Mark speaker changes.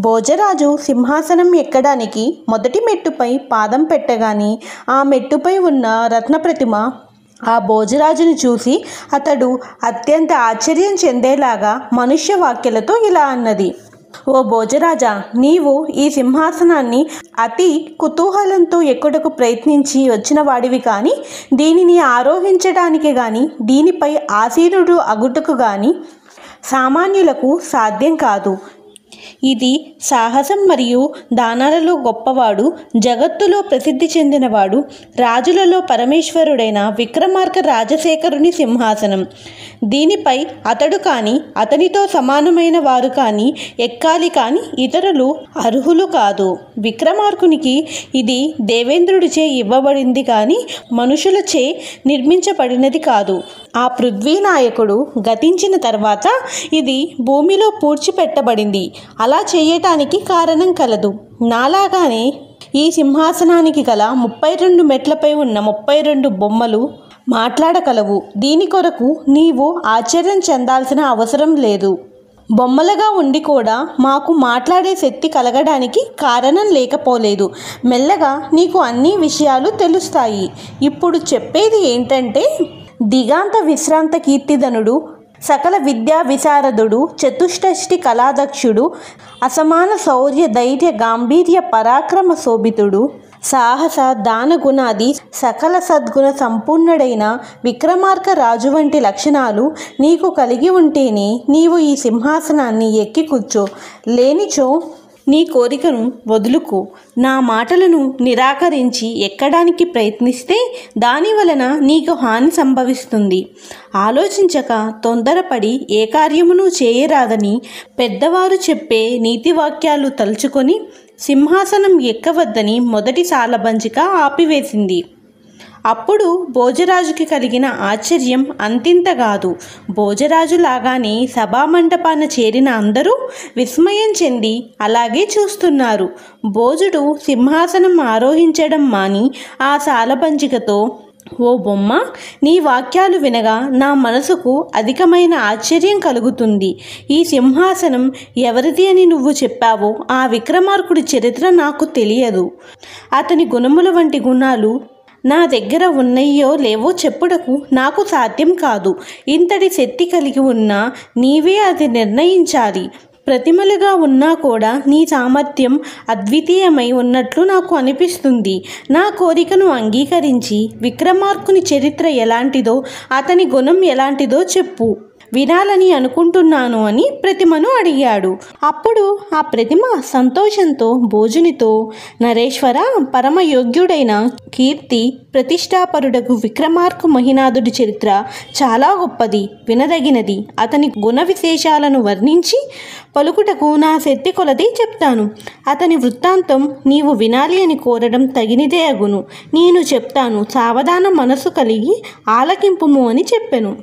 Speaker 1: భోజరాజు సింహాసనం ఎక్కడానికి మొదటి మెట్టుపై పాదం పెట్టగానే ఆ మెట్టుపై ఉన్న రత్నప్రతిమ ఆ భోజరాజును చూసి అతడు అత్యంత ఆశ్చర్యం చెందేలాగా మనుష్య వాక్యలతో ఇలా అన్నది: ఓ భోజరాజా, నీవు ఈ సింహాసనాన్ని అతి కుతూహలంతో ఎక్కుటకు ప్రయత్నించి వచ్చిన వాడివి కానీ దీనిని ఆరోహించడానికి కానీ దీనిపై ఆసీనుడు అగుటకు కానీ సామాన్యులకు సాధ్యం కాదు. ఇది సాహసం మరియు దానాలలో గొప్పవాడు, జగత్తులో ప్రసిద్ధి చెందినవాడు, రాజులలో పరమేశ్వరుడైన విక్రమార్క రాజశేఖరుని సింహాసనం. దీనిపై అతడు కానీ అతనితో సమానమైన వారు కానీ ఎక్కాలి కానీ ఇతరులు అర్హులు కాదు. విక్రమార్కునికి ఇది దేవేంద్రుడిచే ఇవ్వబడింది కానీ మనుషులచే నిర్మించబడినది కాదు. ఆ పృథ్వీ నాయకుడు గతించిన తర్వాత ఇది భూమిలో పూడ్చిపెట్టబడింది. అలా చేయటానికి కారణం కలదు. నాలాగానే ఈ సింహాసనానికి గల 32 మెట్లపై ఉన్న 32 బొమ్మలు మాట్లాడగలవు. దీని కొరకు నీవు ఆశ్చర్యం చెందాల్సిన అవసరం లేదు. బొమ్మలుగా ఉండి కూడా మాకు మాట్లాడే శక్తి కలగడానికి కారణం లేకపోలేదు. మెల్లగా నీకు అన్ని విషయాలు తెలుస్తాయి. ఇప్పుడు చెప్పేది ఏంటంటే, దిగాంత విశ్రాంత కీర్తిధనుడు, సకల విద్యా విశారదుడు, చతుష్టష్టి కళాదక్షుడు, అసమాన శౌర్య ధైర్య గాంభీర్య పరాక్రమ శోభితుడు, సాహస దాన గుణాది సకల సద్గుణ సంపూర్ణుడైన విక్రమార్క రాజు వంటి లక్షణాలు నీకు కలిగి ఉంటేనే నీవు ఈ సింహాసనాన్ని ఎక్కి కూర్చో. లేనిచో నీ కోరికను వదులుకో. నా మాటలను నిరాకరించి ఎక్కడానికి ప్రయత్నిస్తే దాని వలన నీకు హాని సంభవిస్తుంది. ఆలోచించక తొందరపడి ఏ కార్యమును చేయరాదని పెద్దవారు చెప్పే నీతివాక్యాలు తలుచుకొని సింహాసనం ఎక్కవద్దని మొదటి సాలబంచిక ఆపివేసింది. అప్పుడు భోజరాజుకి కలిగిన ఆశ్చర్యం అంతింత కాదు. భోజరాజు లాగానే సభామండపాన చేరిన అందరూ విస్మయం చెంది అలాగే చూస్తున్నారు. భోజుడు సింహాసనం ఆరోహించడం మాని ఆ సాలబంచికతో, ఓ బొమ్మ, నీ వాక్యాలు వినగా నా మనసుకు అధికమైన ఆశ్చర్యం కలుగుతుంది. ఈ సింహాసనం ఎవరిది అని నువ్వు చెప్పావో ఆ విక్రమార్కుడి చరిత్ర నాకు తెలియదు. అతని గుణముల వంటి గుణాలు నా దగ్గర ఉన్నాయో లేవో చెప్పుటకు నాకు సాధ్యం కాదు. ఇంతటి శక్తి కలిగి ఉన్నా నీవే అది నిర్ణయించాలి. ప్రతిమలుగా ఉన్నా కూడా నీ సామర్థ్యం అద్వితీయమై ఉన్నట్లు నాకు అనిపిస్తుంది. నా కోరికను అంగీకరించి విక్రమార్కుని చరిత్ర ఎలాంటిదో అతని గుణం ఎలాంటిదో చెప్పు, వినాలని అనుకుంటున్నాను అని ప్రతిమను అడిగాడు. అప్పుడు ఆ ప్రతిమ సంతోషంతో భోజునితో, నరేశ్వర, పరమయోగ్యుడైన కీర్తి ప్రతిష్టాపరుడకు విక్రమార్కు మహినాథుడి చరిత్ర చాలా గొప్పది, వినదగినది. అతని గుణ విశేషాలను వర్ణించి పలుకుటకు నా శక్తి కొలది చెప్తాను. అతని వృత్తాంతం నీవు వినాలి అని కోరడం తగినదే అగును. నేను చెప్తాను, సావధాన మనసు కలిగి ఆలకింపుము అని చెప్పెను.